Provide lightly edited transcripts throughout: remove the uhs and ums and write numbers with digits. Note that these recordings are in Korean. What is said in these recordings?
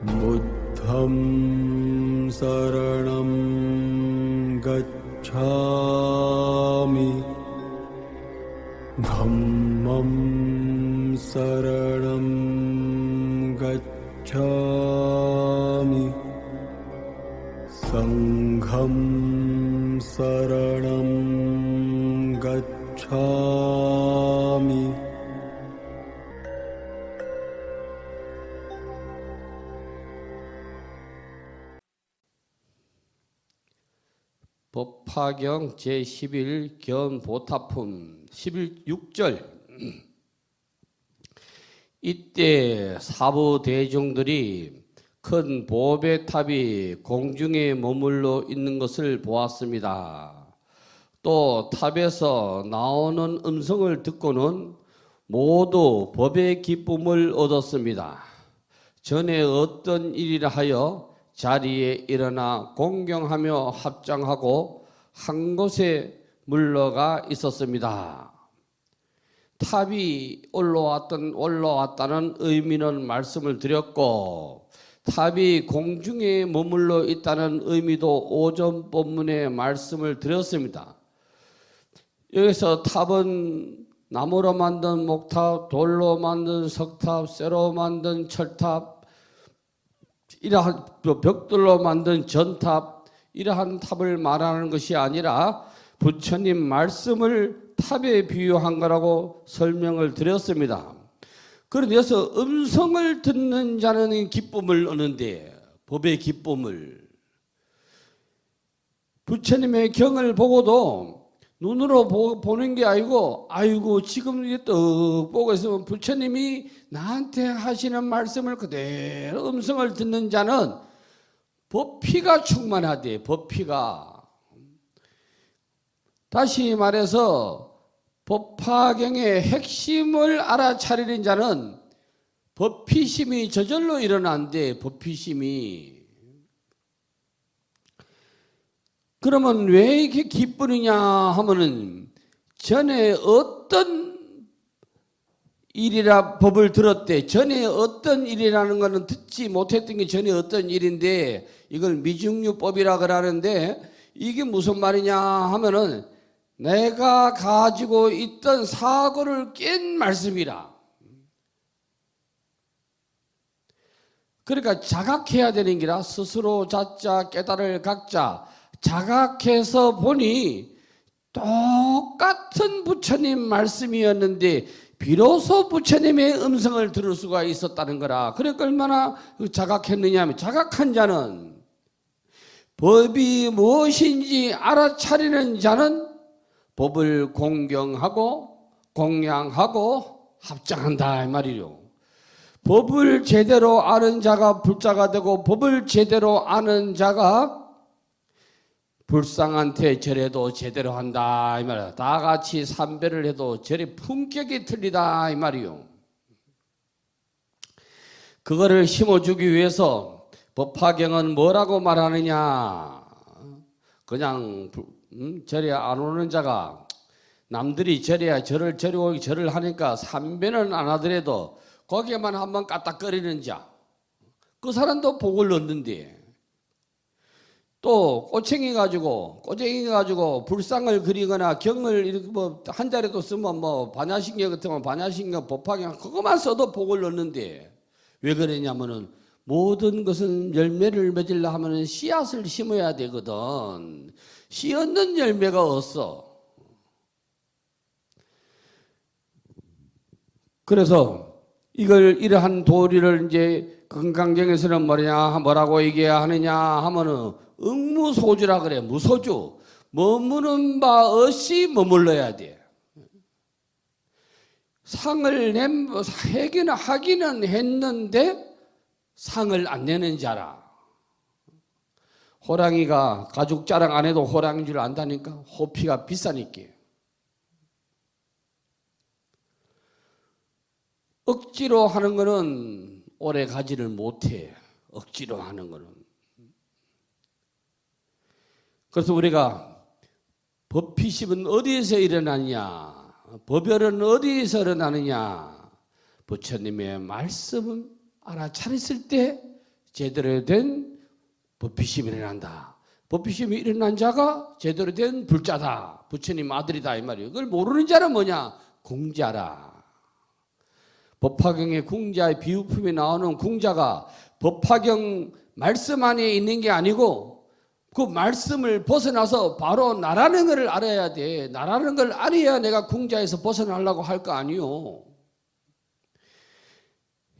부द्धं शरणं गच्छामि धम्मं शरणं गच्छामि संघं शरणं गच्छामि 법화경 제11 견보타품 11.6절 이때 사부대중들이 큰 보배탑이 공중에 머물러 있는 것을 보았습니다. 또 탑에서 나오는 음성을 듣고는 모두 법의 기쁨을 얻었습니다. 전에 어떤 일이라 하여 자리에 일어나 공경하며 합장하고 한 곳에 물러가 있었습니다. 탑이 올라왔다는 의미는 말씀을 드렸고 탑이 공중에 머물러 있다는 의미도 오전 본문에 말씀을 드렸습니다. 여기서 탑은 나무로 만든 목탑, 돌로 만든 석탑, 쇠로 만든 철탑, 이러한 벽돌로 만든 전탑, 이러한 탑을 말하는 것이 아니라 부처님 말씀을 탑에 비유한 거라고 설명을 드렸습니다. 그래서 음성을 듣는 자는 기쁨을 얻는데 법의 기쁨을 부처님의 경을 보고도 눈으로 보는 게 아니고 지금 이게 떡 보고 있으면 부처님이 나한테 하시는 말씀을 그대로 음성을 듣는 자는 법피가 충만하대. 법피가. 다시 말해서 법화경의 핵심을 알아차리는 자는 법피심이 저절로 일어난대. 법피심이. 그러면 왜 이렇게 기쁘느냐 하면은 전에 어떤 일이라 법을 들었대. 전에 어떤 일이라는 것은 듣지 못했던 게 전에 어떤 일인데 이걸 미중유법이라 그러는데 이게 무슨 말이냐 하면은 내가 가지고 있던 사고를 깬 말씀이라. 그러니까 자각해야 되는 기라. 스스로 자자 깨달을 각자 자각해서 보니 똑같은 부처님 말씀이었는데 비로소 부처님의 음성을 들을 수가 있었다는 거라. 그러니까 얼마나 자각했느냐 하면 자각한 자는 법이 무엇인지 알아차리는 자는 법을 공경하고 공양하고 합장한다 이 말이요. 법을 제대로 아는 자가 불자가 되고 법을 제대로 아는 자가 불상한테 절해도 제대로 한다 이 말이야. 다 같이 삼배를 해도 절의 품격이 틀리다 이 말이요. 그거를 심어주기 위해서 법화경은 뭐라고 말하느냐. 그냥 절에 안 오는 자가 남들이 절해야 절을 하니까 삼배는 안 하더라도 거기에만 한번 까딱거리는 자, 그 사람도 복을 얻는데 또 꼬챙이 가지고 불상을 그리거나 경을 이렇게 뭐 한 자리도 쓰면 뭐 반야신경 같으면 반야신경 법화경 그것만 써도 복을 얻는데 왜 그러냐면은 모든 것은 열매를 맺으려 하면은 씨앗을 심어야 되거든. 씨 얻는 열매가 없어. 그래서 이러한 도리를 이제 금강경에서는 뭐라고 얘기해야 하느냐 하면은 응무소주라 그래. 무소주. 머무는 바 없이 머물러야 돼. 상을 하기는 했는데 상을 안 내는 자라. 호랑이가 가죽 자랑 안 해도 호랑이인 줄 안다니까. 호피가 비싸니까. 억지로 하는 거는 오래 가지를 못해. 억지로 하는 거는. 그래서 우리가 법피심은 어디에서 일어나느냐, 법열은 어디에서 일어나느냐, 부처님의 말씀은 알아차렸을 때 제대로 된 법비심이 일어난다. 법비심이 일어난 자가 제대로 된 불자다. 부처님 아들이다 이 말이에요. 그걸 모르는 자는 뭐냐? 궁자라. 법화경에 궁자의 비유품이 나오는 궁자가 법화경 말씀 안에 있는 게 아니고 그 말씀을 벗어나서 바로 나라는 걸 알아야 돼. 나라는 걸 알아야 내가 궁자에서 벗어나려고 할 거 아니요.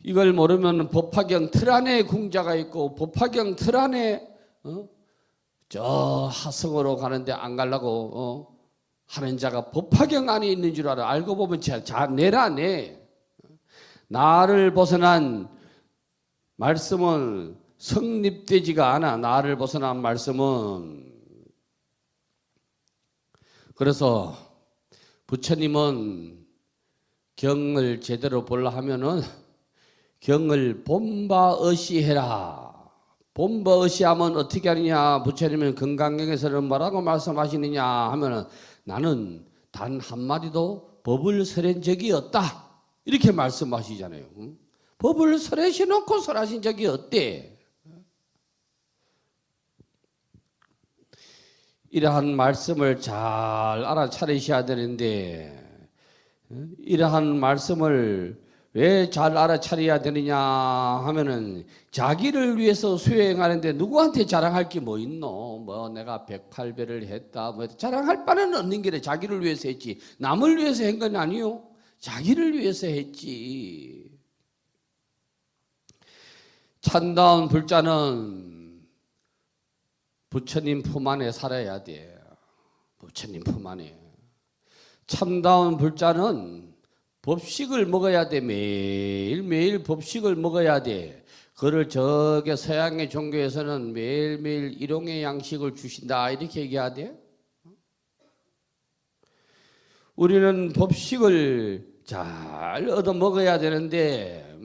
이걸 모르면 법화경 틀 안에 궁자가 있고 법화경 틀 안에 저 하성으로 가는데 안 가려고 하는 자가 법화경 안에 있는 줄 알아. 알고 보면 내라 내. 나를 벗어난 말씀은 성립되지가 않아. 나를 벗어난 말씀은. 그래서 부처님은 경을 제대로 보려 하면은 경을 본바의시해라. 본바의시하면 어떻게 하느냐? 부처님은 금강경에서는 뭐라고 말씀하시느냐 하면은 나는 단 한마디도 법을 설한 적이 없다. 이렇게 말씀하시잖아요. 법을 설하시 놓고 설하신 적이 없대. 이러한 말씀을 잘 알아차리셔야 되는데 이러한 말씀을 왜 잘 알아차려야 되느냐 하면은 자기를 위해서 수행하는데 누구한테 자랑할 게 뭐 있노? 뭐 내가 108배를 했다. 뭐 자랑할 바는 없는 길에 자기를 위해서 했지. 남을 위해서 한 건 아니요. 자기를 위해서 했지. 참다운 불자는 부처님 품 안에 살아야 돼. 부처님 품 안에. 참다운 불자는 법식을 먹어야 돼. 매일매일 법식을 먹어야 돼. 그를 저게 서양의 종교에서는 매일매일 일용의 양식을 주신다 이렇게 얘기해야 돼. 우리는 법식을 잘 얻어 먹어야 되는데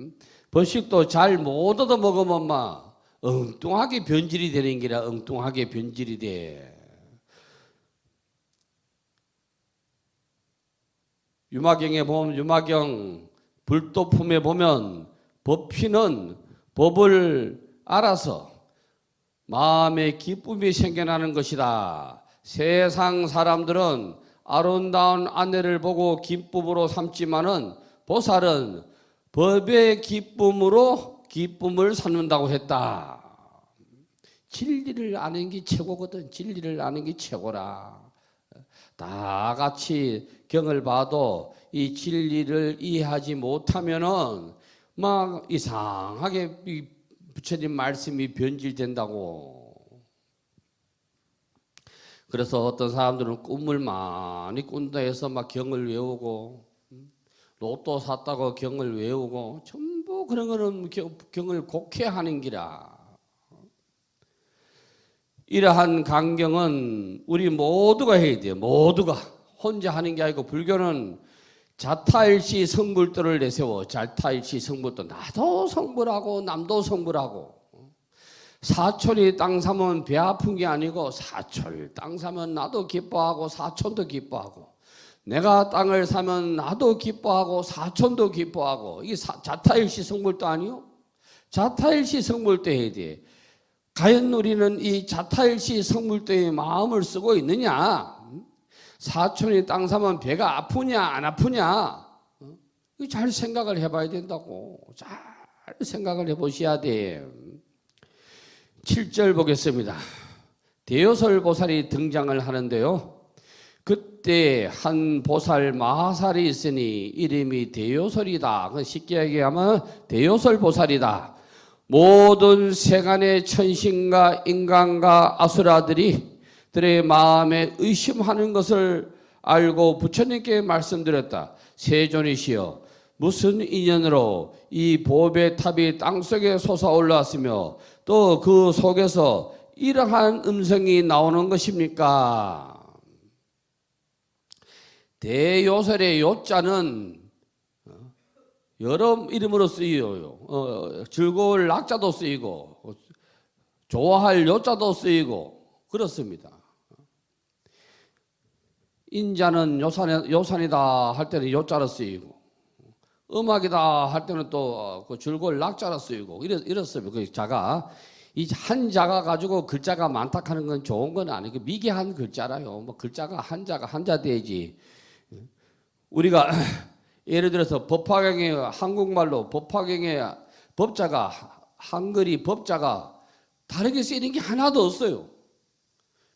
법식도 잘 못 얻어 먹으면 막 엉뚱하게 변질이 되는 기라. 엉뚱하게 변질이 돼. 유마경에 보면 유마경 불도품에 보면 법피는 법을 알아서 마음에 기쁨이 생겨나는 것이다. 세상 사람들은 아름다운 아내를 보고 기쁨으로 삼지만은 보살은 법의 기쁨으로 기쁨을 삼는다고 했다. 진리를 아는 게 최고거든. 진리를 아는 게 최고라. 다 같이 경을 봐도 이 진리를 이해하지 못하면은 막 이상하게 부처님 말씀이 변질된다고. 그래서 어떤 사람들은 꿈을 많이 꾼다 해서 막 경을 외우고 로또 샀다고 경을 외우고 전부 그런 거는 경을 곡해하는 기라. 이러한 강경은 우리 모두가 해야 돼요. 모두가 혼자 하는 게 아니고 불교는 자타일시 성불도를 내세워. 자타일시 성불도. 나도 성불하고 남도 성불하고. 사촌이 땅 사면 배 아픈 게 아니고 사촌 땅 사면 나도 기뻐하고 사촌도 기뻐하고 내가 땅을 사면 나도 기뻐하고 사촌도 기뻐하고. 이게 자타일시 성불도 아니요? 자타일시 성불도 해야 돼. 과연 우리는 이 자타일시 성불도의 마음을 쓰고 있느냐? 사촌이 땅 사면 배가 아프냐 안 아프냐? 잘 생각을 해봐야 된다고. 잘 생각을 해보셔야 돼. 7절 보겠습니다. 대요설 보살이 등장을 하는데요. 그때 한 보살 마하살이 있으니 이름이 대요설이다. 쉽게 얘기하면 대요설 보살이다. 모든 세간의 천신과 인간과 아수라들이 들의 마음에 의심하는 것을 알고 부처님께 말씀드렸다. 세존이시여, 무슨 인연으로 이 보배 탑이 땅속에 솟아올랐으며 또 그 속에서 이러한 음성이 나오는 것입니까? 대요설의 요자는 여러 이름으로 쓰여요. 즐거울 낙자도 쓰이고 좋아할 요자도 쓰이고 그렇습니다. 인자는 요산이다 할 때는 요자로 쓰이고 음악이다 할 때는 또 그 줄골 낙자로 쓰이고 이렇습니다. 그 자가 이 한자가 가지고 글자가 많다 하는 건 좋은 건 아니고 미개한 글자라요. 뭐 글자가 한자 돼야지. 우리가 예를 들어서 법화경에 한국말로 법화경에 법자가 한글이 법자가 다르게 쓰이는 게 하나도 없어요.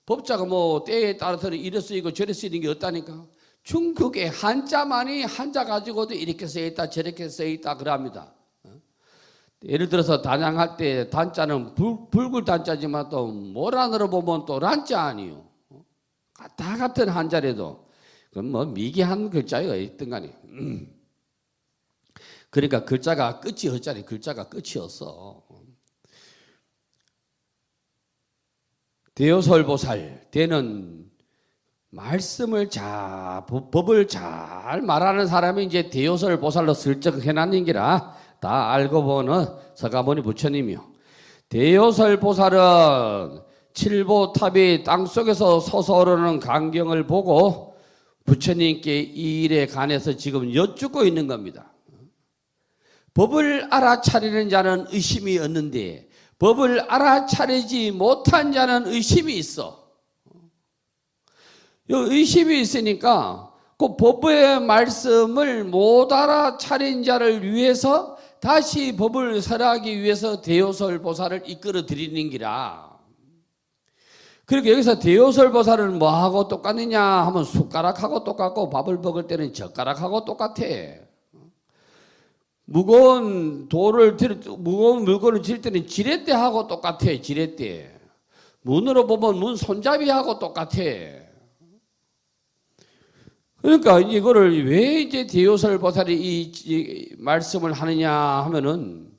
법자가 뭐 때에 따라서는 이래 쓰이고 저래 쓰이는 게 없다니까. 중국의 한자만이 한자 가지고도 이렇게 써있다 저렇게 써있다 그럽니다. 예를 들어서 단양할 때 단자는 붉을 단자지만 또 모란으로 보면 또 란자 아니요. 다 같은 한자래도 그건 뭐 미개한 글자가 있든 간에. 그러니까 글자가 끝이 없잖아요. 글자가 끝이 없어. 대요설보살, 대는 말씀을 법을 잘 말하는 사람이 이제 대요설보살로 슬쩍 해놨는 기라 다 알고 보는 서가모니 부처님이요. 대요설보살은 칠보탑이 땅속에서 솟아오르는 광경을 보고 부처님께 이 일에 관해서 지금 여쭙고 있는 겁니다. 법을 알아차리는 자는 의심이 없는데 법을 알아차리지 못한 자는 의심이 있어. 의심이 있으니까 그 법의 말씀을 못 알아차린 자를 위해서 다시 법을 설하기 위해서 대요설보살을 이끌어 드리는 기라. 그러니까 여기서 대요설보살은 뭐하고 똑같느냐 하면 숟가락하고 똑같고 밥을 먹을 때는 젓가락하고 똑같아. 무거운 물건을 질 때는 지렛대하고 똑같아. 지렛대. 문으로 보면 문 손잡이하고 똑같아. 그러니까 이거를 왜 이제 대요설보살이 이 말씀을 하느냐 하면은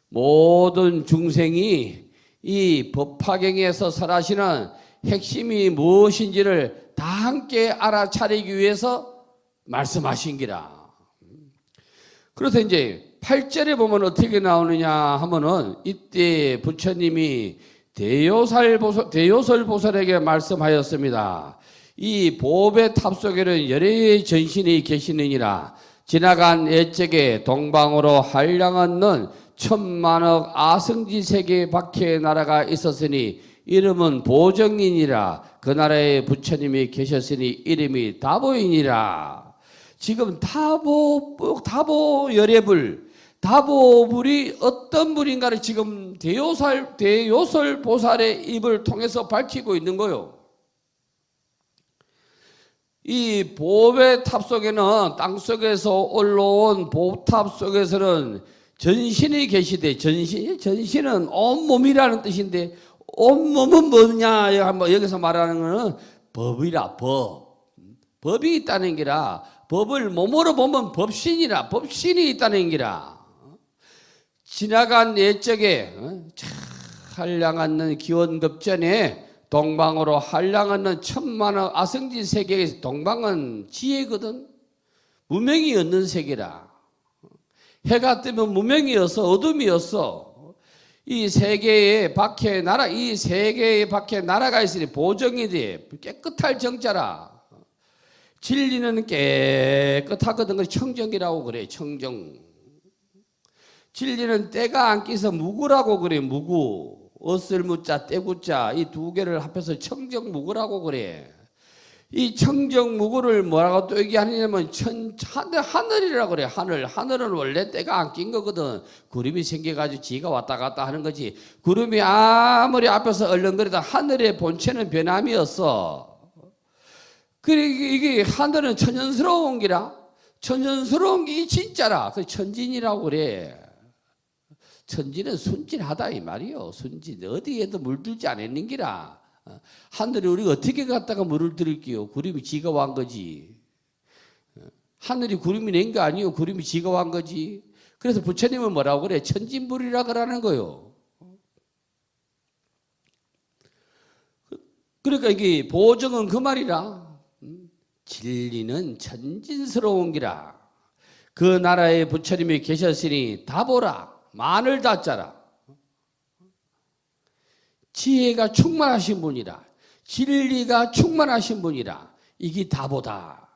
모든 중생이 이 법화경에서 설하시는 핵심이 무엇인지를 다 함께 알아차리기 위해서 말씀하신 기라. 그래서 이제 8절에 보면 어떻게 나오느냐 하면은 이때 부처님이 대요설보살에게 말씀하였습니다. 이 보배 탑 속에는 여러 전신이 계시느니라. 지나간 옛적에 동방으로 한량없는 천만억 아승지 세계 밖에 나라가 있었으니 이름은 보정이니라. 그 나라에 부처님이 계셨으니 이름이 다보이니라. 지금 다보 열애불, 다보불이 어떤 불인가를 지금 대요설보살의 입을 통해서 밝히고 있는 거요. 이 보배 탑 속에는 땅속에서 올라온 보탑 속에서는 전신이 계시대. 전신은 온몸이라는 뜻인데 온몸은 뭐냐 한번 여기서 말하는 거는 법이라. 법이 있다는 게라. 법을 몸으로 보면 법신이라. 법신이 있다는 게라. 지나간 옛적에 한량없는 기원급전에 동방으로 한량없는 천만억 아승지 세계에서 동방은 지혜거든. 무명이 없는 세계라. 해가 뜨면 무명이었어. 어둠이었어. 이 세계에 밖에 나라, 이 세계에 밖에 나라가 있으니 보정이 돼. 깨끗할 정자라. 진리는 깨끗하거든. 그래서 청정이라고 그래. 청정. 진리는 때가 안 끼서 무구라고 그래. 무구. 어슬무자, 떼구자 이 두 개를 합해서 청정무구라고 그래. 이 청정무구를 뭐라고 또 얘기하냐면 하늘이라고 그래. 하늘은 원래 때가 안 낀 거거든. 구름이 생겨가지고 지가 왔다 갔다 하는 거지. 구름이 아무리 앞에서 얼렁거리다 하늘의 본체는 변함이 없어. 이게 하늘은 천연스러운 기라. 천연스러운 게 진짜라. 그 천진이라고 그래. 천진은 순진하다 이 말이요. 순진. 어디에도 물들지 않았는 기라. 하늘에 우리가 어떻게 갖다가 물을 들일게요. 구름이 지가 완 거지. 하늘이 구름이 낸 거 아니요. 구름이 지가 완 거지. 그래서 부처님은 뭐라고 그래? 천진불이라 그러는 거요. 그러니까 이게 보정은 그 말이라. 진리는 천진스러운 기라. 그 나라에 부처님이 계셨으니 다보라. 만을 다자라. 지혜가 충만하신 분이라. 진리가 충만하신 분이라. 이게 다보다.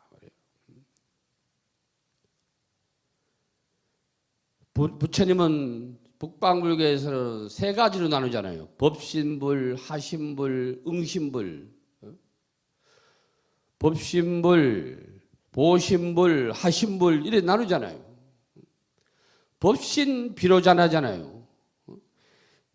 부처님은 북방불교에서는 세 가지로 나누잖아요. 법신불, 하신불, 응신불. 법신불, 보신불, 하신불 이렇게 나누잖아요. 법신 비로자나잖아요.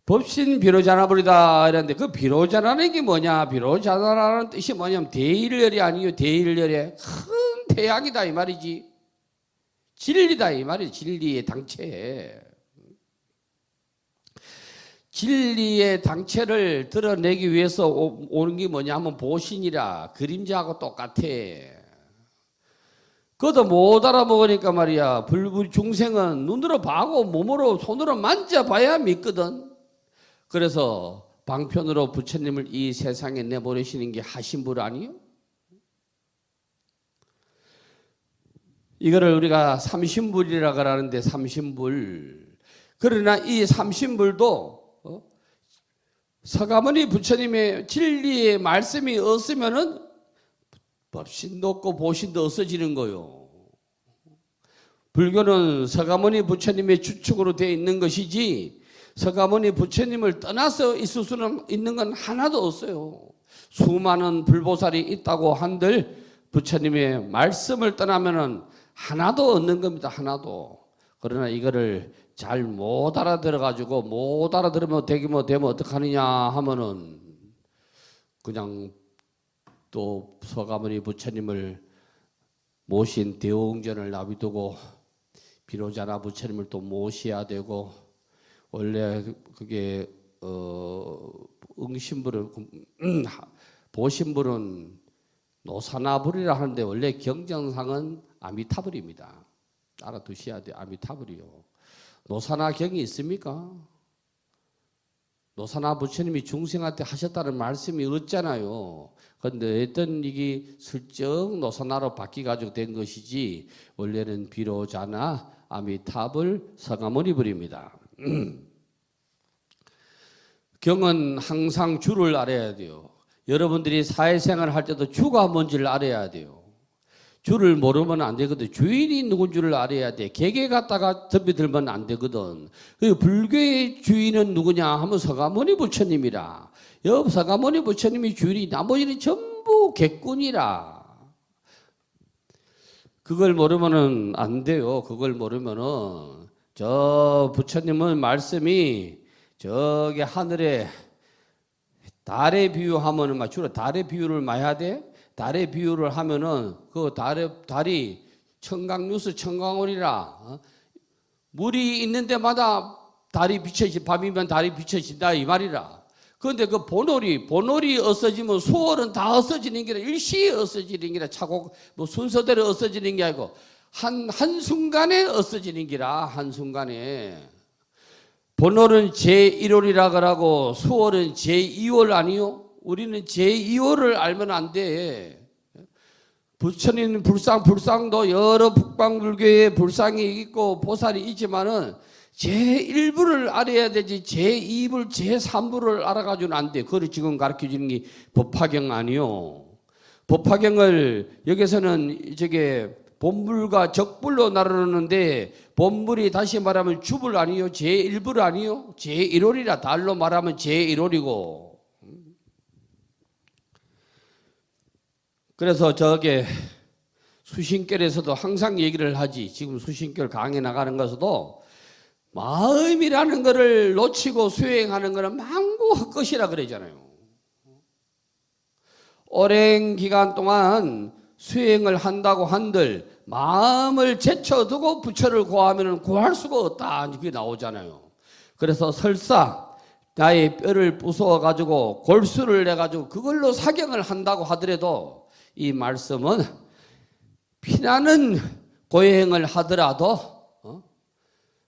법신 비로자나불이다 이랬는데 그 비로자나는 게 뭐냐? 비로자나라는 뜻이 뭐냐면 대일열이 아니에요. 대일열의 큰 태양이다 이 말이지. 진리다 이 말이지. 진리의 당체. 진리의 당체를 드러내기 위해서 오는 게 뭐냐 하면 보신이라 그림자하고 똑같아. 그것도 못 알아먹으니까 말이야. 불불 중생은 눈으로 봐고 몸으로 손으로 만져봐야 믿거든. 그래서 방편으로 부처님을 이 세상에 내보내시는 게 하신불 아니요? 이거를 우리가 삼신불이라 그러는데 삼신불. 그러나 이 삼신불도 서가모니 부처님의 진리의 말씀이 없으면은 법신도 없고 보신도 없어지는 거요. 불교는 서가모니 부처님의 주축으로 되어 있는 것이지 서가모니 부처님을 떠나서 있을 수는 있는 건 하나도 없어요. 수많은 불보살이 있다고 한들 부처님의 말씀을 떠나면은 하나도 없는 겁니다. 하나도. 그러나 이거를 잘 못 알아들어 가지고 못 알아들으면 되면 어떡하느냐 하면은 그냥 또 서가모니 부처님을 모신 대웅전을 납두고 비로자나 부처님을 또 모셔야 되고 원래 그게 응신불은 보신불은 노사나불이라 하는데 원래 경정상은 아미타불입니다. 알아두셔야 돼요. 아미타불이요. 노사나경이 있습니까? 노사나 부처님이 중생한테 하셨다는 말씀이 없잖아요. 그런데 어떤 이게 슬쩍 노사나로 바뀌어가지고 된 것이지 원래는 비로자나 아미타불 서가모니불입니다. 경은 항상 주를 알아야 돼요. 여러분들이 사회생활을 할 때도 주가 뭔지를 알아야 돼요. 주를 모르면 안 되거든. 주인이 누군 줄을 알아야 돼. 개개 갖다가 덤비들면 안 되거든. 그리고 불교의 주인은 누구냐 하면 서가모니 부처님이라. 옆 서가모니 부처님이 주인이 나머지는 전부 객꾼이라. 그걸 모르면은 안 돼요. 그걸 모르면은 저 부처님은 말씀이 저기 하늘에 달에 비유하면은 막 주로 달에 비유를 많이 하대. 달의 비유를 하면은 그 달이 청강뉴스 청강원이라 물이 있는 데마다 달이 비춰지 밤이면 달이 비춰진다 이 말이라. 그런데 그 본월이 없어지면 수월은 다 없어지는 게 아니라 일시에 없어지는 게 아니라 차곡 뭐 순서대로 없어지는 게 아니고 한 순간에 없어지는 게라. 한 순간에. 본월은 제1월이라 그러고 수월은 제2월 아니요? 우리는 제2호를 알면 안 돼. 부처님 불상도 여러 북방불교의 불상이 있고 보살이 있지만은 제1부를 알아야 되지 제2부, 제3부를 알아가지고는 안 돼. 그걸 지금 가르쳐 주는 게 법화경 아니요. 법화경을 여기서는 저게 본불과 적불로 나누는데 본불이 다시 말하면 주불 아니요. 제1불 아니요. 제1월이라 달로 말하면 제1월이고. 그래서 저게 수신결에서도 항상 얘기를 하지. 지금 수신결 강의 나가는 것에도 마음이라는 것을 놓치고 수행하는 것은 망고 헛것이라 그러잖아요. 오랜 기간 동안 수행을 한다고 한들 마음을 제쳐두고 부처를 구하면 구할 수가 없다. 그게 나오잖아요. 그래서 설사 나의 뼈를 부숴가지고 골수를 내가지고 그걸로 사경을 한다고 하더라도 이 말씀은 피나는 고행을 하더라도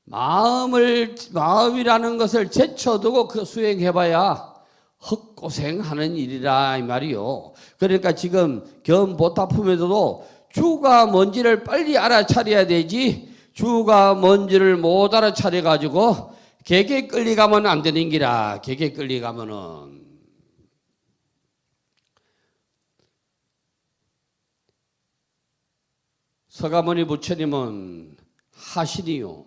마음이라는 것을 제쳐두고 그 수행해봐야 헛고생하는 일이라 이 말이요. 그러니까 지금 견보타품에서도 주가 뭔지를 빨리 알아차려야 되지 주가 뭔지를 못 알아차려가지고 개개 끌려가면 안 되는 기라. 개개 끌려가면은 서가모니 부처님은 하신이요.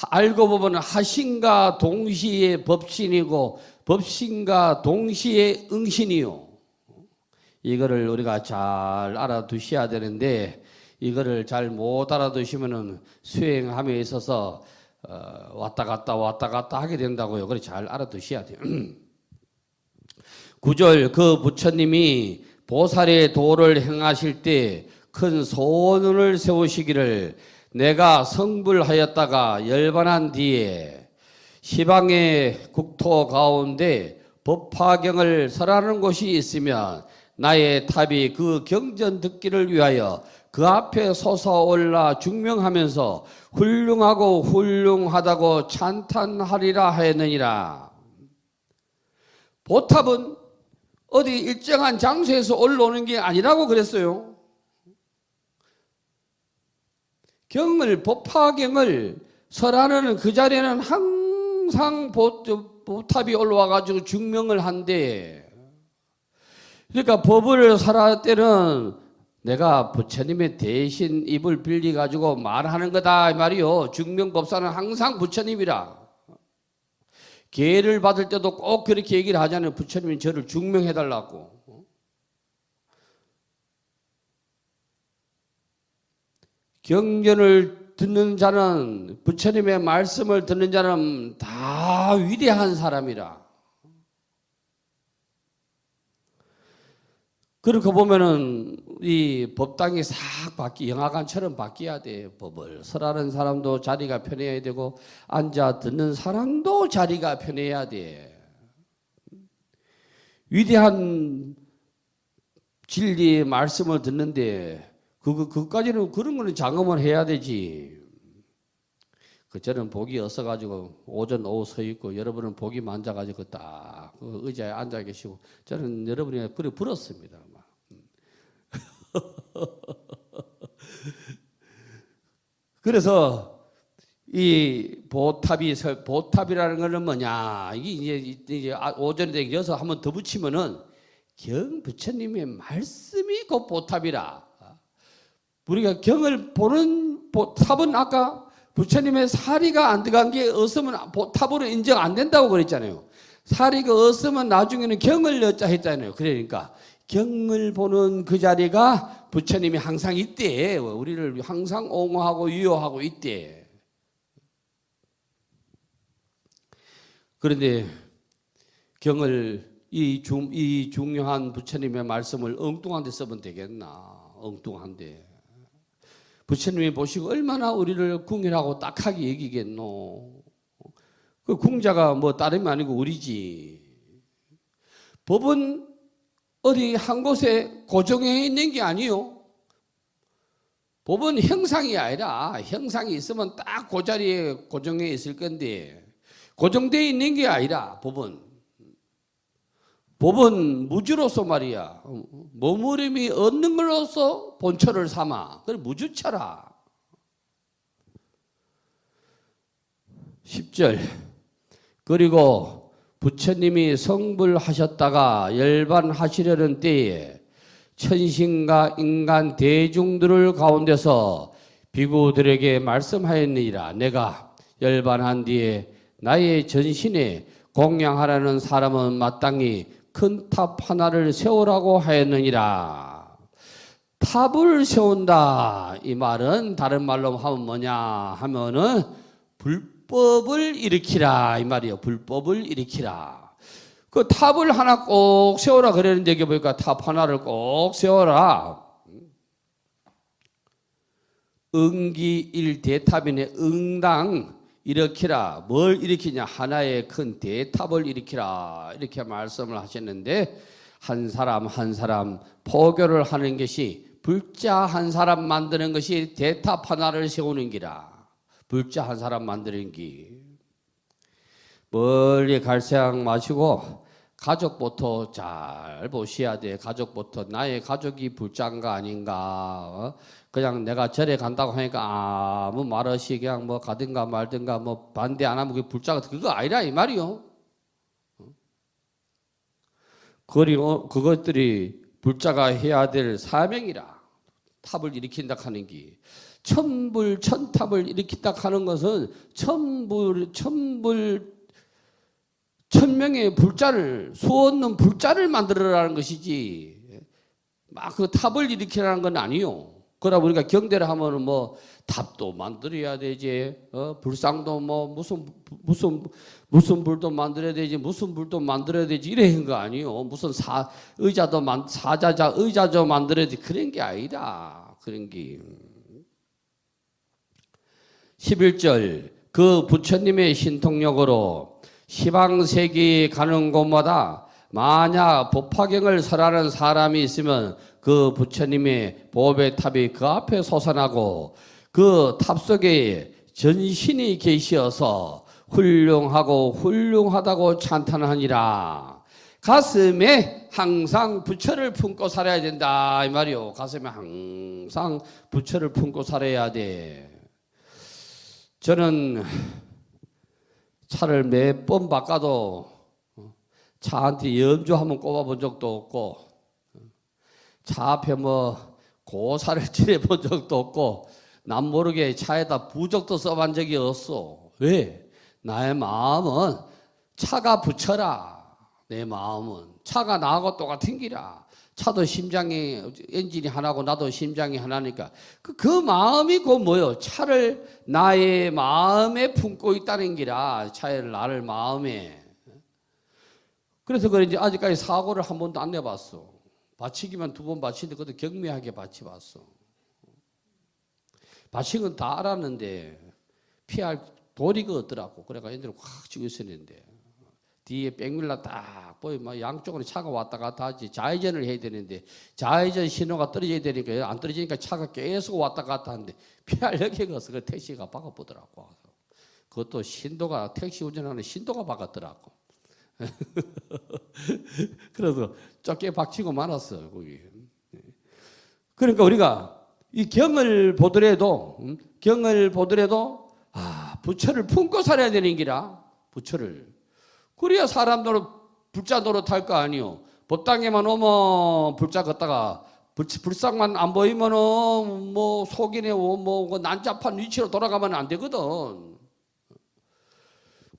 알고 보면 하신과 동시에 법신이고 법신과 동시에 응신이요. 이거를 우리가 잘 알아두셔야 되는데 이거를 잘 못 알아두시면은 수행함에 있어서 왔다 갔다 하게 된다고요. 그래 잘 알아두셔야 돼요. 9절 그 부처님이 보살의 도를 행하실 때 큰 소원을 세우시기를 내가 성불하였다가 열반한 뒤에 시방의 국토 가운데 법화경을 설하는 곳이 있으면 나의 탑이 그 경전 듣기를 위하여 그 앞에 솟아올라 중명하면서 훌륭하고 훌륭하다고 찬탄하리라 하였느니라. 보탑은 어디 일정한 장소에서 올라오는 게 아니라고 그랬어요. 법화경을 설하는 그 자리에는 항상 보탑이 올라와가지고 증명을 한대. 그러니까 법을 설할 때는 내가 부처님의 대신 입을 빌려가지고 말하는 거다 이 말이요. 증명법사는 항상 부처님이라. 계를 받을 때도 꼭 그렇게 얘기를 하잖아요. 부처님이 저를 증명해달라고. 경전을 듣는 자는 부처님의 말씀을 듣는 자는 다 위대한 사람이라. 그렇게 보면은 이 법당이 싹 영화관처럼 바뀌어야 돼. 법을 설하는 사람도 자리가 편해야 되고 앉아 듣는 사람도 자리가 편해야 돼. 위대한 진리의 말씀을 듣는데 그까지는 그런 거는 장엄을 해야 되지. 저는 복이 없어가지고 오전 오후 서 있고 여러분은 복이 만져가지고 딱 그 의자에 앉아 계시고 저는 여러분이 그래 부럽습니다. 그래서 이 보탑이라는 것은 뭐냐? 이게 이제 오전에 되어서 한번 더 붙이면은 부처님의 말씀이 곧 보탑이라. 우리가 경을 보는 탑은 아까 부처님의 사리가 안 들어간 게 없으면 탑으로 인정 안 된다고 그랬잖아요. 사리가 없으면 나중에는 경을 넣자 했잖아요. 그러니까 경을 보는 그 자리가 부처님이 항상 있대. 우리를 항상 옹호하고 유효하고 있대. 그런데 경을 이 중요한 부처님의 말씀을 엉뚱한 데 쓰면 되겠나? 엉뚱한데. 부처님이 보시고 얼마나 우리를 궁일하고 딱하게 여기겠노. 그 궁자가 뭐 다름이 아니고 우리지. 법은 어디 한 곳에 고정해 있는 게 아니요. 법은 형상이 아니라 형상이 있으면 딱 그 자리에 고정해 있을 건데 고정되어 있는 게 아니라 법은 무주로서 말이야. 머무림이 없는 걸로서 본처를 삼아. 그래 무주처라. 10절 그리고 부처님이 성불하셨다가 열반하시려는 때에 천신과 인간 대중들을 가운데서 비구들에게 말씀하였느니라. 내가 열반한 뒤에 나의 전신에 공양하라는 사람은 마땅히 큰 탑 하나를 세우라고 하였느니라. 탑을 세운다. 이 말은 다른 말로 하면 뭐냐 하면은 불법을 일으키라 이 말이에요. 불법을 일으키라. 그 탑을 하나 꼭 세워라 그랬는데 여기 보니까 탑 하나를 꼭 세워라. 응기일대탑이네. 응당 일으키라. 뭘 일으키냐? 하나의 큰 대탑을 일으키라. 이렇게 말씀을 하셨는데 한 사람 한 사람 포교를 하는 것이 불자 한 사람 만드는 것이 대탑 하나를 세우는 기라. 불자 한 사람 만드는 기. 멀리 갈 생각 마시고 가족부터 잘 보셔야 돼. 가족부터 나의 가족이 불자인가 아닌가. 그냥 내가 절에 간다고 하니까 아무 말 없이 그냥 뭐 가든가 말든가 뭐 반대 안 하면 그게 불자가 그거 아니라 이 말이요. 그리고 그것들이 불자가 해야 될 사명이라. 탑을 일으킨다 하는 게 천탑을 일으키다 하는 것은 천명의 불자를 수없는 불자를 만들어라는 것이지 막 그 탑을 일으키라는 건 아니요. 그러나 우리가 경대를 하면은 뭐 탑도 만들어야 되지, 불상도 뭐 무슨 불도 만들어야 되지, 무슨 불도 만들어야 되지 이런 거 아니요. 무슨 사자자 의자도 만들어야 되지 그런 게 아니라 그런 게. 11절 그 부처님의 신통력으로 시방세계 가는 곳마다 만약 법화경을 설하는 사람이 있으면 그 부처님의 보배 탑이 그 앞에 솟아나고 그 탑 속에 전신이 계시어서 훌륭하다고 찬탄하니라. 가슴에 항상 부처를 품고 살아야 된다 이 말이요. 가슴에 항상 부처를 품고 살아야 돼. 저는 차를 몇 번 바꿔도 차한테 염주 한번 꼽아본 적도 없고 차 앞에 뭐 고사를 칠해본 적도 없고 남 모르게 차에다 부적도 써본 적이 없어. 왜? 나의 마음은 차가 부처라. 내 마음은 차가 나하고 똑같은 기라. 차도 심장이 엔진이 하나고 나도 심장이 하나니까 그 마음이 그 뭐요? 차를 나의 마음에 품고 있다는 기라. 차를 나를 마음에. 그래서 그런지 아직까지 사고를 한 번도 안 내봤어. 바치기만 2번 바치는데 그것도 경미하게 바치봤어. 바친 건 다 알았는데 피할 도리가 없더라고. 그래가 얘들은 확 쥐고 있었는데 뒤에 백밀라 딱 보이면 양쪽으로 차가 왔다 갔다 하지. 좌회전을 해야 되는데 좌회전 신호가 떨어져야 되니까 안 떨어지니까 차가 계속 왔다 갔다 하는데 피할 여기가 없어. 그 택시가 바꿔보더라고. 그것도 신도가 택시 운전하는 신도가 바꿨더라고. 그래서 좁게 박치고 말았어 거기. 그러니까 우리가 이 경을 보더라도 부처를 품고 살아야 되는 기라. 부처를. 그래야 사람들은 불자 노릇할 거 아니요. 법당에만 오면 불자 걷다가 불상만 안 보이면은 뭐 속이네 뭐 난잡한 위치로 돌아가면 안 되거든.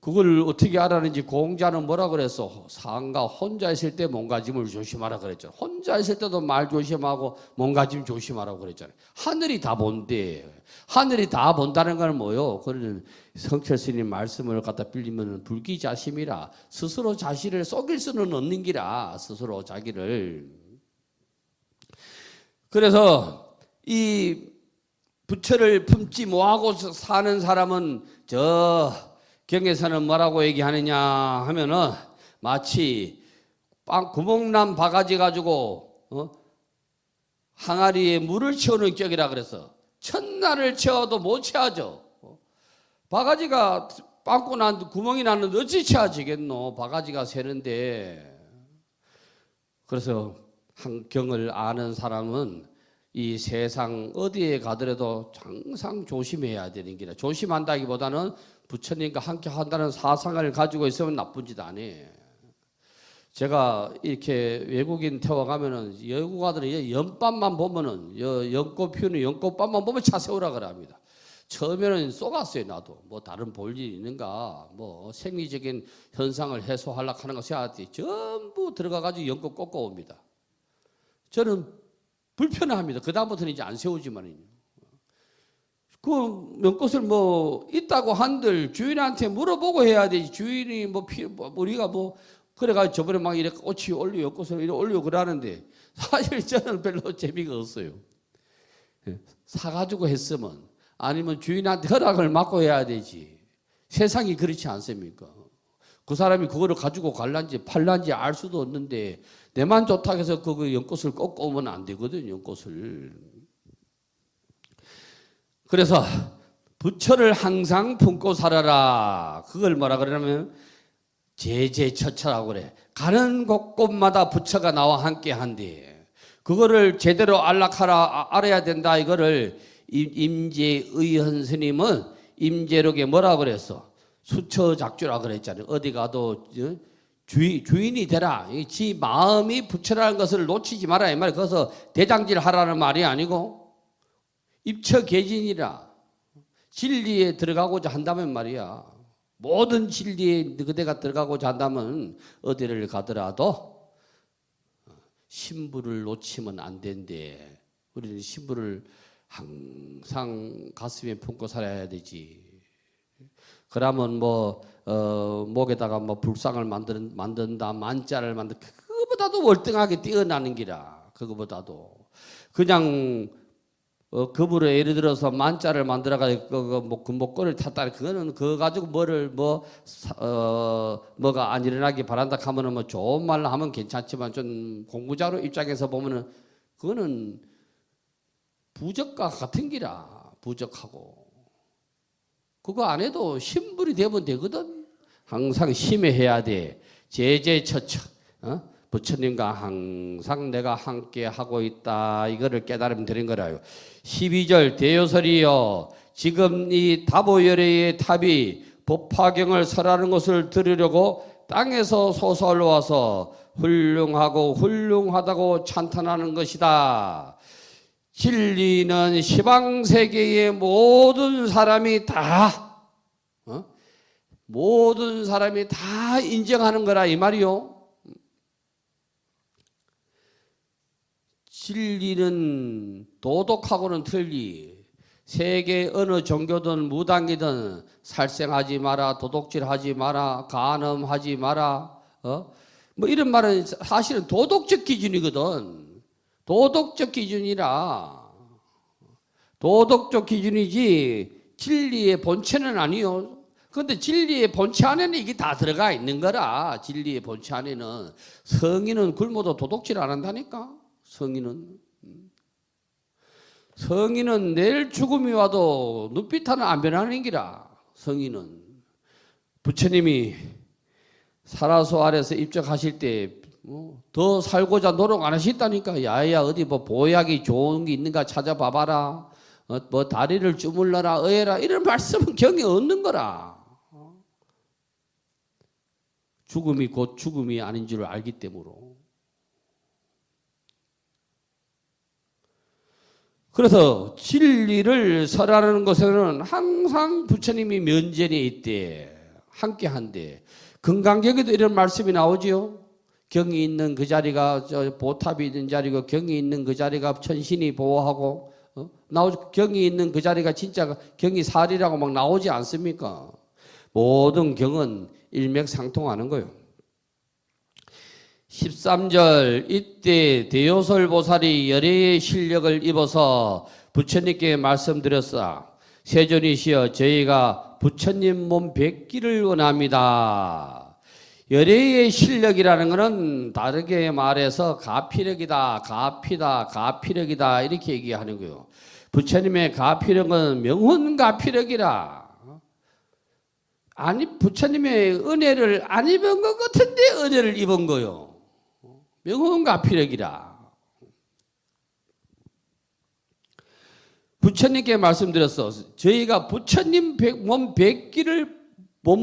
그걸 어떻게 알았는지 공자는 뭐라 그랬어? 상가 혼자 있을 때 몸가짐을 조심하라 그랬잖아. 혼자 있을 때도 말 조심하고 몸가짐 조심하라고 그랬잖아. 하늘이 다 본대. 하늘이 다 본다는 건 뭐요? 그러는 성철 스님 말씀을 갖다 빌리면 불기자심이라. 스스로 자신을 속일 수는 없는 기라. 스스로 자기를. 그래서 이 부처를 품지 못하고 사는 사람은 저 경에서는 뭐라고 얘기하느냐 하면은 마치 구멍난 바가지 가지고 항아리에 물을 채우는 격이라 그래서 천날을 채워도 못 채워져. 바가지가 빵꾸 난 구멍이 났는데 어찌 채워지겠노? 바가지가 새는데. 그래서 경을 아는 사람은 이 세상 어디에 가더라도 항상 조심해야 되는 기라. 조심한다기보다는 부처님과 함께 한다는 사상을 가지고 있으면 나쁜 짓 안 해. 제가 이렇게 외국인 태워가면은 외국 아들이 연밥만 보면은 연꽃 피우는 연꽃밥만 보면 차 세우라 그럽니다. 처음에는 쏘갔어요. 나도 뭐 다른 볼 일이 있는가 뭐 생리적인 현상을 해소하려고 하는 것이 아니지 전부 들어가가지고 연꽃 꽂고 옵니다. 저는 불편합니다. 그 다음부터는 이제 안 세우지만은요. 그 연꽃을 뭐 있다고 한들 주인한테 물어보고 해야 되지. 주인이 뭐 우리가 뭐 그래가지고 저번에 막 이렇게 꽃이 올려 연꽃을 이렇게 올려 그러는데 사실 저는 별로 재미가 없어요. 사가지고 했으면 아니면 주인한테 허락을 받고 해야 되지. 세상이 그렇지 않습니까? 그 사람이 그거를 가지고 갈란지 팔란지 알 수도 없는데 내만 좋다고 해서 그 연꽃을 꺾고 오면 안 되거든요. 연꽃을. 그래서 부처를 항상 품고 살아라. 그걸 뭐라 그러냐면 제제처처라고 그래. 가는 곳곳마다 부처가 나와 함께 한대. 그거를 제대로 알아야 된다. 이거를 임재의현 스님은 임재록에 뭐라 그랬어? 수처작주라 그랬잖아요. 어디 가도 주인이 되라. 지 마음이 부처라는 것을 놓치지 마라 이 말이에요. 그래서 대장질 하라는 말이 아니고 입처계진이라. 진리에 들어가고자 한다면 말이야. 모든 진리에 그대가 들어가고자 한다면 어디를 가더라도 신부를 놓치면 안 된대. 우리는 신부를 항상 가슴에 품고 살아야 되지. 그러면 목에다가 불상을 만든다, 만자를 그거보다도 월등하게 뛰어나는 기라. 그거보다도 그냥 금으로 예를 들어서 만자를 만들어가지고 금목걸이를 탔다. 그거는 그거 가지고 뭐가 안 일어나기 바란다 하면은 좋은 말로 하면 괜찮지만 좀 공부자로 입장에서 보면은 그거는 부적과 같은 기라. 부적하고 그거 안 해도 신불이 되면 되거든. 항상 심해해야 돼. 제제처처. 부처님과 항상 내가 함께 하고 있다. 이거를 깨달으면 되는 거라요. 12절 대요설이여. 지금 이 다보열애의 탑이 법화경을 설하는 것을 들으려고 땅에서 솟아올라와서 훌륭하다고 찬탄하는 것이다. 진리는 시방세계의 모든 사람이 다 인정하는 거라 이 말이요. 진리는 도덕하고는 틀리. 세계 어느 종교든 무당이든 살생하지 마라, 도둑질하지 마라, 간음하지 마라. 이런 말은 사실은 도덕적 기준이거든. 도덕적 기준이라. 도덕적 기준이지 진리의 본체는 아니요. 그런데 진리의 본체 안에는 이게 다 들어가 있는 거라. 진리의 본체 안에는. 성인은 굶어도 도둑질 안 한다니까. 성인은 내일 죽음이 와도 눈빛 하나 안 변하는 기라. 성인은. 부처님이 사라소 아래서 입적하실 때 더 살고자 노력 안 하셨다니까. 야야 어디 보약이 좋은 게 있는가 찾아봐봐라. 다리를 주물러라 의해라. 이런 말씀은 경에 없는 거라. 죽음이 곧 죽음이 아닌 줄 알기 때문에. 그래서 진리를 설하는 것에는 항상 부처님이 면전에 있대. 함께 한대. 금강경에도 이런 말씀이 나오지요. 경이 있는 그 자리가 보탑이 있는 자리고 경이 있는 그 자리가 천신이 보호하고 경이 있는 그 자리가 진짜 경이 살이라고 막 나오지 않습니까? 모든 경은 일맥상통하는 거예요. 13절 이때 대요설 보살이 열애의 실력을 입어서 부처님께 말씀드렸사. 세존이시여 저희가 부처님 몸 뵙기를 원합니다. 열애의 실력이라는 것은 다르게 말해서 가피력이다, 가피력이다 이렇게 얘기하는 거예요. 부처님의 가피력은 명훈가피력이라. 아니 부처님의 은혜를 안 입은 것 같은데 은혜를 입은 거요. 명훈가피력이라. 부처님께 말씀드렸어. 저희가 부처님 몸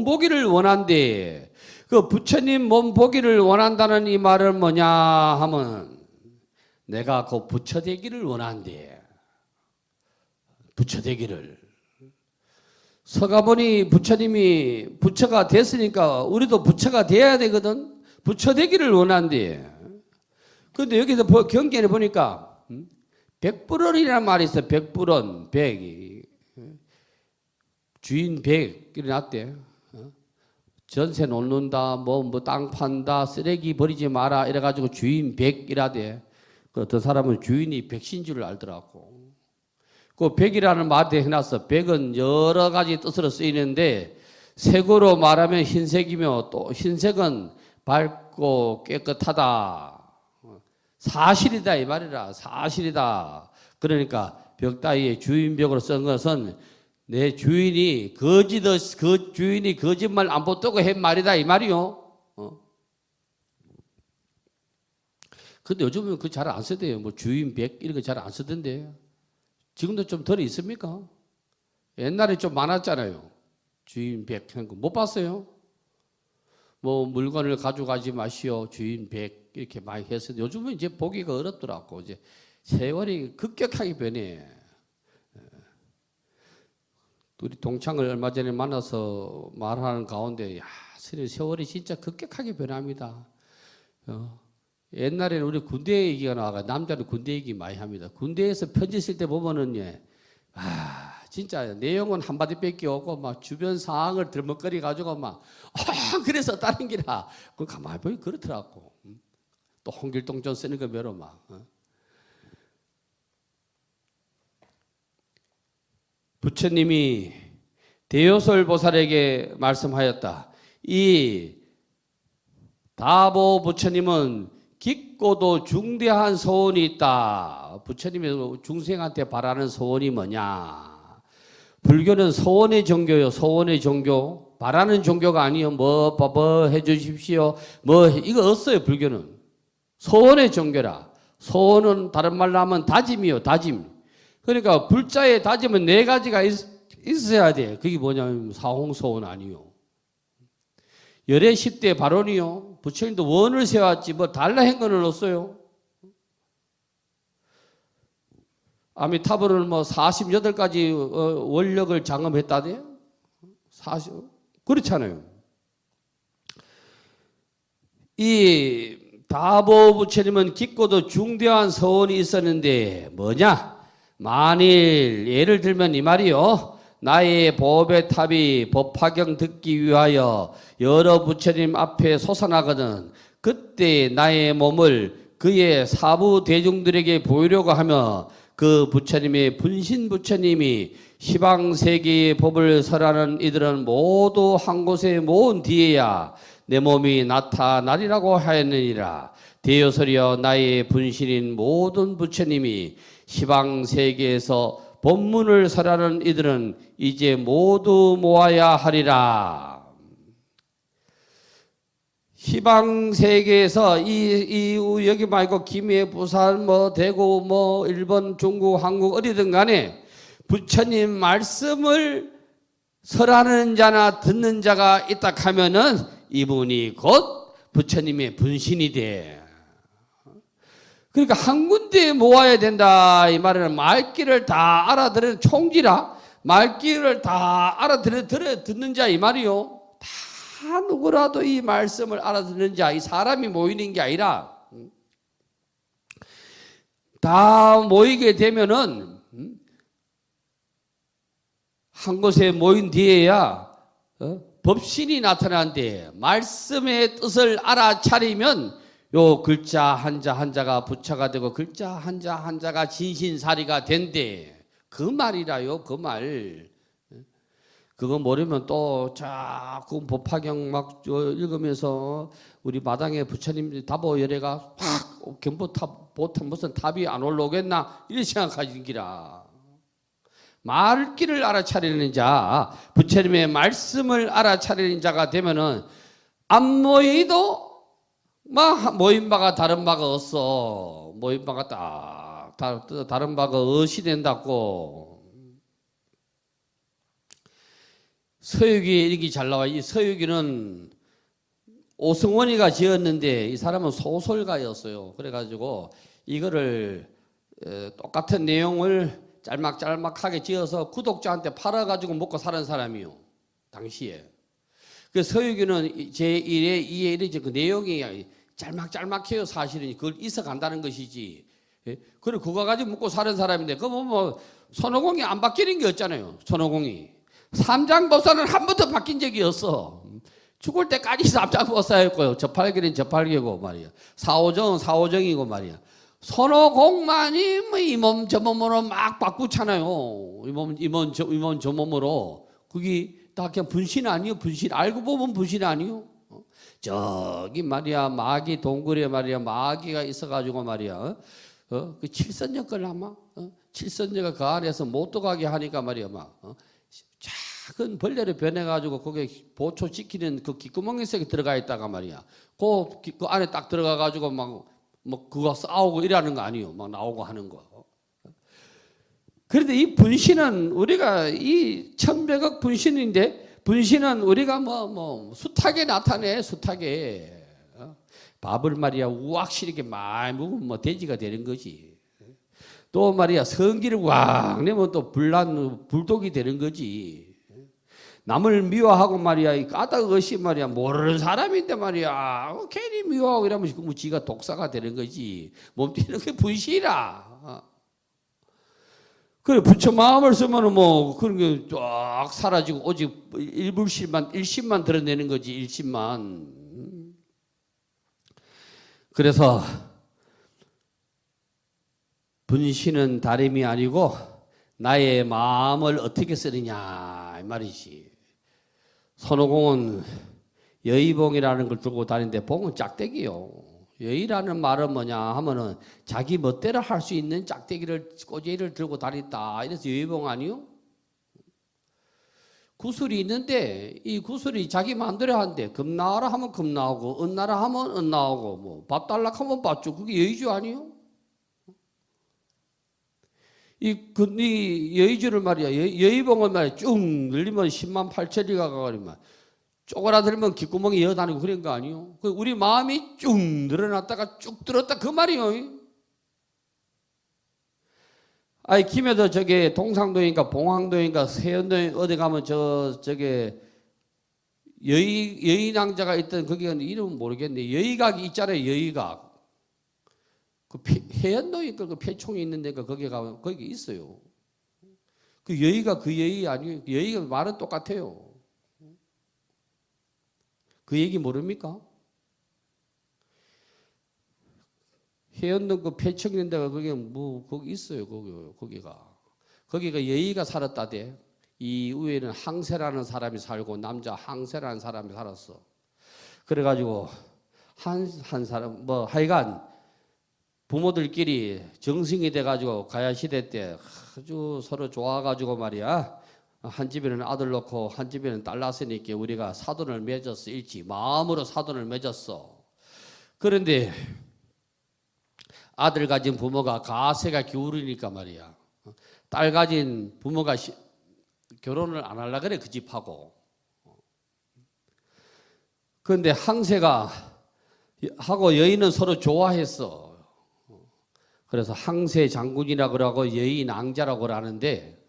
보기를 원한대. 그 부처님 몸 보기를 원한다는 이 말은 뭐냐 하면 내가 그 부처 되기를 원한대. 부처 되기를. 서가모니 부처님이 부처가 됐으니까 우리도 부처가 돼야 되거든. 부처 되기를 원한대. 그런데 여기서 경계를 보니까 백불원이라는 말이 있어. 백불원, 백이 주인 백 일어났대. 전세 놓는다, 땅 판다, 쓰레기 버리지 마라 이래가지고 주인 백이라대. 그 사람은 주인이 백신 줄 알더라고. 그 백이라는 말에 해놨어. 백은 여러 가지 뜻으로 쓰이는데 색으로 말하면 흰색이며 또 흰색은 밝고 깨끗하다. 사실이다 이 말이라. 사실이다. 그러니까 벽 따위에 주인벽으로 쓴 것은 내 주인이 주인이 거짓말 안 붙들고 한 말이다 이 말이요. 근데 요즘은 그 잘 안 쓰대요. 주인 백 이런 거 잘 안 쓰던데. 지금도 좀 덜 있습니까? 옛날에 좀 많았잖아요. 주인 백 하는 거 못 봤어요? 물건을 가져가지 마시오. 주인 백 이렇게 많이 했었는데 요즘은 이제 보기가 어렵더라고. 이제 세월이 급격하게 변해. 우리 동창을 얼마 전에 만나서 말하는 가운데 야, 세월이 진짜 급격하게 변합니다. 옛날에는 우리 군대 얘기가 나와가 남자는 군대 얘기 많이 합니다. 군대에서 편지 쓸 때 보면은 진짜 내용은 한마디밖에 없고 막 주변 상황을 들먹거리 가지고 막 그래서 다른 기라 그 가만히 보니 그렇더라고. 또 홍길동전 쓰는 거 매로 막. 부처님이 대요설 보살에게 말씀하였다. 이 다보 부처님은 깊고도 중대한 소원이 있다. 부처님이 중생한테 바라는 소원이 뭐냐? 불교는 소원의 종교요. 소원의 종교. 바라는 종교가 아니요. 뭐 해주십시오. 이거 없어요. 불교는. 소원의 종교라. 소원은 다른 말로 하면 다짐이요. 다짐. 그러니까 불자의 다짐은 4가지가 있어야 돼. 그게 뭐냐면 사홍소원 아니요. 열애 10대 발언이요. 부처님도 원을 세웠지 뭐 달라 한 거는 없어요. 아미타불은 뭐 48가지 원력을 장엄했다대요. 그렇잖아요. 이 다보 부처님은 깊고도 중대한 소원이 있었는데 뭐냐? 만일 예를 들면 이 말이요. 나의 보배 탑이 법화경 듣기 위하여 여러 부처님 앞에 솟아나거든. 그때 나의 몸을 그의 사부 대중들에게 보이려고 하며 그 부처님의 분신 부처님이 시방세계의 법을 설하는 이들은 모두 한 곳에 모은 뒤에야 내 몸이 나타나리라고 하였느니라. 대요설이여 나의 분신인 모든 부처님이 시방세계에서 법문을 설하는 이들은 이제 모두 모아야 하리라. 시방세계에서 여기 말고 김해, 부산, 대구, 일본, 중국, 한국 어디든 간에 부처님 말씀을 설하는 자나 듣는 자가 있다 하면은 이분이 곧 부처님의 분신이 돼. 그러니까 한 군데에 모아야 된다. 이 말은 말귀를 다 알아들은 총지라 말귀를 다 듣는 자 이 말이요. 다 누구라도 이 말씀을 알아듣는 자, 이 사람이 모이는 게 아니라 다 모이게 되면은 한 곳에 모인 뒤에야 법신이 나타나는데 말씀의 뜻을 알아차리면 요 글자 한자가 부처가 되고 글자 한자가 진신사리가 된대. 그 말이라요. 그 말. 그거 모르면 또 자꾸 법화경 막 읽으면서 우리 마당에 부처님 다보 열애가 확 경보탑 보통 무슨 탑이 안 올라오겠나 이런 생각하시는 기라. 말귀를 알아차리는 자, 부처님의 말씀을 알아차리는 자가 되면은 안 모이도 모인 바가 다른 바가 없어. 모인 바가 다른 바가 없이 된다고. 서유기 이렇게 잘 나와. 이 서유기는 오승원이가 지었는데 이 사람은 소설가였어요. 그래가지고 이거를 똑같은 내용을 짤막짤막하게 지어서 구독자한테 팔아가지고 먹고 사는 사람이요. 당시에. 그 서유기는 제1회, 2회 이렇게 그 내용이 짤막짤막해요. 사실은 그걸 있어간다는 것이지. 그리고 그거 가지고 먹고 사는 사람인데 그거 뭐 손오공이 안 바뀌는 게 없잖아요. 손오공이. 삼장보살은 한 번도 바뀐 적이 없어. 죽을 때까지 삼장보살이었고요. 저팔계는 저팔계고 말이야. 사오정은 사오정이고 말이야. 손오공만이 뭐 이 몸 저 몸으로 막 바꾸잖아요. 이 몸 저 몸으로. 그게 다 그냥 분신 아니요? 분신. 알고 보면 분신 아니요? 저기 말이야 마귀 동굴에 말이야 마귀가 있어가지고 말이야 그 칠선녀 걸 아마 칠선녀가 그 안에서 못 들어가게 하니까 말이야 막 작은 벌레를 변해가지고 거기에 보초 지키는 그 귓구멍에 들어가 있다가 말이야 그 안에 딱 들어가가지고 막 그거 싸우고 이러는 거 아니요? 막 나오고 하는 거. 그런데 이 분신은 우리가 이 1100억 분신인데 분신은 우리가 숱하게 나타내 숱하게 밥을 말이야 우악실하게 많이 먹으면 돼지가 되는 거지. 또 말이야 성기를 왕 내면 또 불독이 되는 거지. 남을 미워하고 말이야, 이 까닭없이 말이야, 모르는 사람인데 말이야, 괜히 미워하고 이러면 뭐 지가 독사가 되는 거지. 몸뚱이는 게 분실이라. 그래, 부처 마음을 쓰면은 뭐 그런 게 쫙 사라지고 오직 일심만 드러내는 거지, 일심만. 그래서 분신은 다름이 아니고 나의 마음을 어떻게 쓰느냐 이 말이지. 손오공은 여의봉이라는 걸 들고 다니는데 봉은 짝대기요. 여의라는 말은 뭐냐 하면은 자기 멋대로 할 수 있는 짝대기를 꼬재기를 들고 다닌다. 이래서 여의봉 아니요? 구슬이 있는데 이 구슬이 자기 마음대로 한대. 금 나와라 하면 금 나오고 은 나라 하면 은 나오고 뭐 밥 달라 하면 밥 줘. 그게 여의주 아니요? 이 여의주를 말이야. 여의봉을 말이야. 쭉 늘리면 10만 8천리가 가거리만 쪼그라들면 귓구멍이 여다니고 그런 거 아니요? 우리 마음이 쭉 늘어났다가 쭉 들었다 그 말이요. 아니 김해도 저게 동상도인가 봉황도인가 세연도인 어디 가면 저게 여의낭자가 있던 거기가 이름은 모르겠네. 여의각이 있잖아요. 여의각. 그 해연도인가 그 폐총이 있는 데가 거기 가면 거기 있어요. 그 여의가 그 여의 아니에요. 여의가 말은 똑같아요. 그 얘기 모릅니까? 해연동 그 폐청 있는 데가 거기 뭐 거기 있어요. 거기가 여의가 살았다대. 이 위에는 항세라는 사람이 살고 남자 항세라는 사람이 살았어. 그래가지고 한 사람 뭐 하여간 부모들끼리 정승이 돼가지고 가야 시대 때 아주 서로 좋아가지고 말이야. 한 집에는 아들 놓고 한 집에는 딸 낳았으니까 우리가 사돈을 맺었어. 일치 마음으로 사돈을 맺었어. 그런데 아들 가진 부모가 가세가 기울으니까 말이야. 딸 가진 부모가 결혼을 안 하려고 그래 그 집하고. 그런데 항세가 하고 여인은 서로 좋아했어. 그래서 항세 장군이라고 그러고 여인 낭자라고 하는데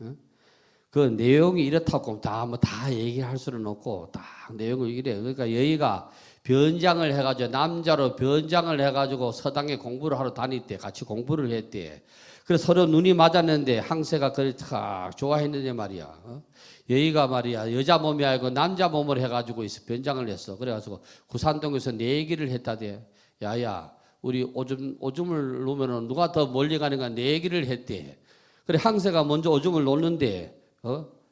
그 내용이 이렇다고 다 얘기할 수는 없고 딱 내용을 이래. 그러니까 여의가 변장을 해가지고 남자로 변장을 해가지고 서당에 공부를 하러 다닐 때 같이 공부를 했대. 그래서 서로 눈이 맞았는데 항세가 그걸 탁 좋아했는데 말이야. 여의가 말이야 여자 몸이 아니고 남자 몸을 해가지고 변장을 했어. 그래가지고 구산동에서 내 얘기를 했다대. 야야 우리 오줌을 놓으면 누가 더 멀리 가는가 내 얘기를 했대. 그래 항세가 먼저 오줌을 놓는데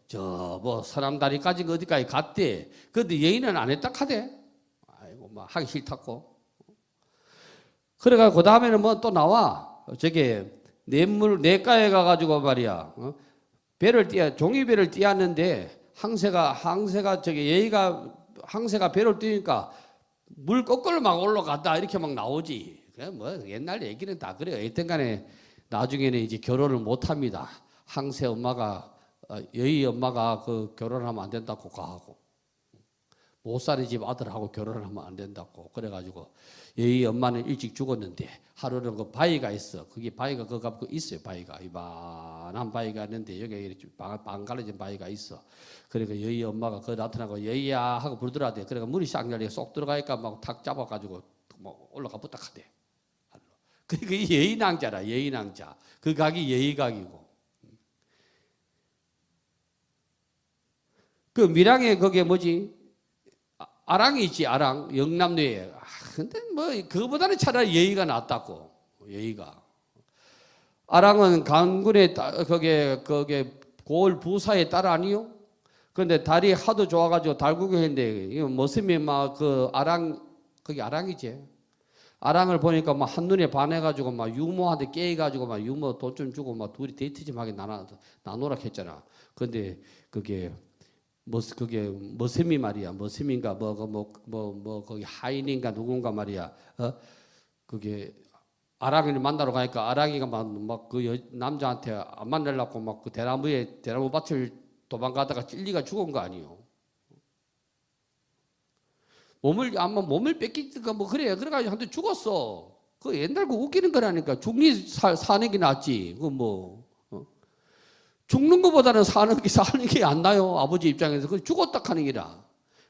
저 뭐 사람다리까지 어디까지 갔대. 그런데 여인은 안 했다 카대. 아이고 막 하기 싫다고. 그래가 그 다음에는 뭐 또 나와. 저게 냇가에 가가지고 말이야. 종이배를 띄었는데 항세가 저게 여의가 항세가 배를 띄니까 물 거꾸로 막 올라갔다 이렇게 막 나오지. 그래 뭐 옛날 얘기는 다 그래요. 여튼간에 나중에는 이제 결혼을 못 합니다. 항세 엄마가 여의 엄마가 그 결혼하면 안 된다고 가하고 못 사는 집 아들하고 결혼을 하면 안 된다고 그래가지고 여의 엄마는 일찍 죽었는데 하루는 그 바위가 있어. 거기 바위가 그 있어요. 바위가 이만한 바위가 있는데 여기 방 갈라진 바위가 있어. 그러니까 여의 엄마가 그 나타나고 여의야 하고 부르더라대. 그러니까 물이 싹 열리게 쏙 들어가니까 막 탁 잡아가지고 뭐 올라가 부탁하대. 그러니까 이 여의낭자라 여의낭자. 그 각이 여의각이고. 그 밀양에 거기에 뭐지? 아랑이 있지, 아랑. 영남도에. 근데 뭐, 그거보다는 차라리 여의가 낫다고. 여의가. 아랑은 강군의 거기에 고을 부사의 딸 아니요? 그런데 달이 하도 좋아가지고 달구경 했는데, 이거 모습이 막 그 아랑, 거기 아랑이지. 아랑을 보니까 막 한눈에 반해가지고 막 유모한테 깨해가지고 막 유모 돈 좀 주고 막 둘이 데이트 좀 하게 나누라 했잖아. 근데 그게 머슴이 말이야. 머슴인가 거기 하인인가 누군가 말이야. 그게 아랑이를 만나러 가니까 아랑이가 막 그 남자한테 안 만나려고 막 그 대나무 밭을 도망가다가 찔리가 죽은 거 아니요. 몸을 뺏기니까 뭐 그래. 그래가지고 한테 죽었어. 그 옛날 거 웃기는 거라니까. 죽니 사는 게 낫지. 그 뭐. 죽는 것보다는 사는 게 안 나요. 아버지 입장에서. 그 죽었다 하는 기라.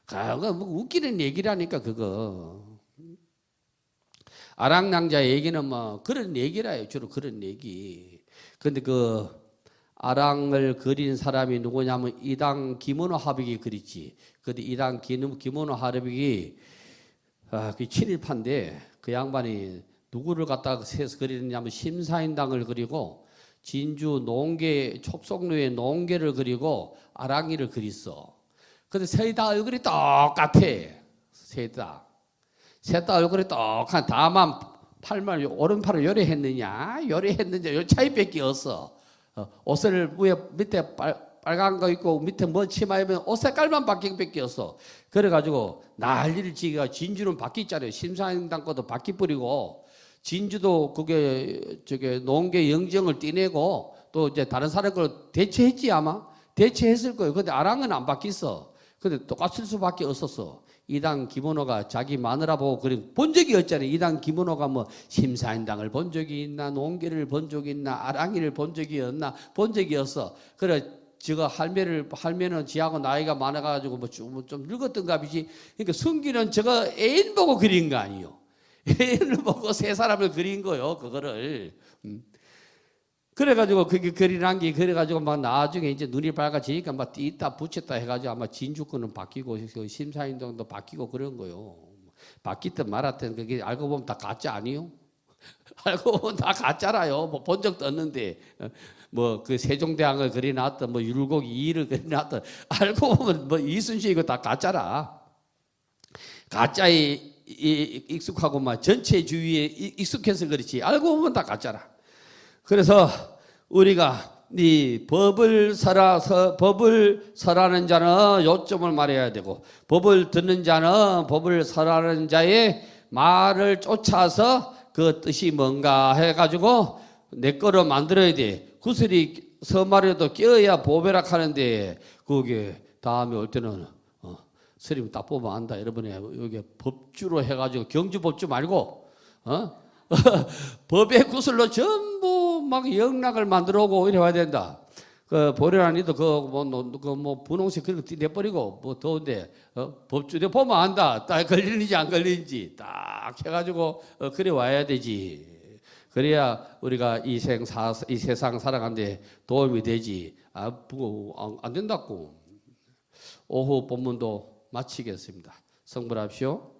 그거 뭐 웃기는 얘기라니까, 그거. 아랑낭자 얘기는 뭐 그런 얘기라요. 주로 그런 얘기. 근데 그 아랑을 그린 사람이 누구냐면 이당 김원호 하백이 그렸지. 근데 이당 김원호 하백이 그 친일파인데 그 양반이 누구를 갖다가 세서 그리느냐면 심사인당을 그리고 진주 농계 촉속루의 농계를 그리고 아랑이를 그렸어. 근데 셋 다 얼굴이 똑같아. 셋 다 얼굴이 똑같아. 다만 팔만 오른팔을 요래했느냐 요 차이밖에 없어. 옷을 위에 밑에 빨간 거 입고 밑에 먼 치마 입으면 옷 색깔만 바뀐 밖에 없어. 그래가지고 난리를 지가 진주는 바뀌잖아요. 심사인당 것도 바뀌 뿌리고 진주도 그게 저게 농계 영정을 띠내고 또 이제 다른 사람 걸 대체했지 아마 대체했을 거예요. 근데 아랑은 안 바뀌었어. 근데 똑같을 수밖에 없었어. 이당 김원호가 자기 마누라 보고 그림 본 적이 없잖아요. 이당 김원호가 뭐 심사인당을 본 적이 있나 농계를 본 적이 있나 아랑이를 본 적이 없나 본 적이 없어. 그래 저거 할매는 지하고 나이가 많아가지고 뭐 좀 늙었던가 비지. 그러니까 승기는 저거 애인 보고 그린 거 아니요. 애인을 보고 세 사람을 그린 거요. 그거를. 그래가지고 그게 그리란 게 그래가지고 막 나중에 이제 눈이 밝아지니까 막 띄다 붙였다 해가지고 아마 진주권은 바뀌고 심사인동도 바뀌고 그런 거요. 바뀌든 말았든 그게 알고 보면 다 가짜 아니요? 알고 보면 다 가짜라요. 뭐 본 적도 없는데 뭐 그 세종대왕을 그려놨던 뭐 율곡 이의를 그려놨던 알고 보면 뭐 이순신 이거 다 가짜라. 가짜에 익숙하고 막 전체주의에 익숙해서 그렇지 알고 보면 다 가짜라. 그래서 우리가 이 법을 설하는 자는 요점을 말해야 되고 법을 듣는 자는 법을 설하는 자의 말을 쫓아서 그 뜻이 뭔가 해가지고 내 거로 만들어야 돼. 구슬이 서말에도 끼어야 보배락 하는데 그게 다음에 올 때는 스님 딱 보면 안다. 여러분이 여기 법주로 해가지고 경주법주 말고 법의 구슬로 전부 막 영락을 만들어 오고 이래 와야 된다. 그 보려니도 뭐 분홍색 그런 거 내버리고 뭐 더운데 법주에 보면 안다. 딱 걸리는지 안 걸리는지 딱 해가지고 그래 와야 되지. 그래야 우리가 이 세상 살아가는데 도움이 되지. 안 된다고. 오후 본문도 마치겠습니다. 성불합시오.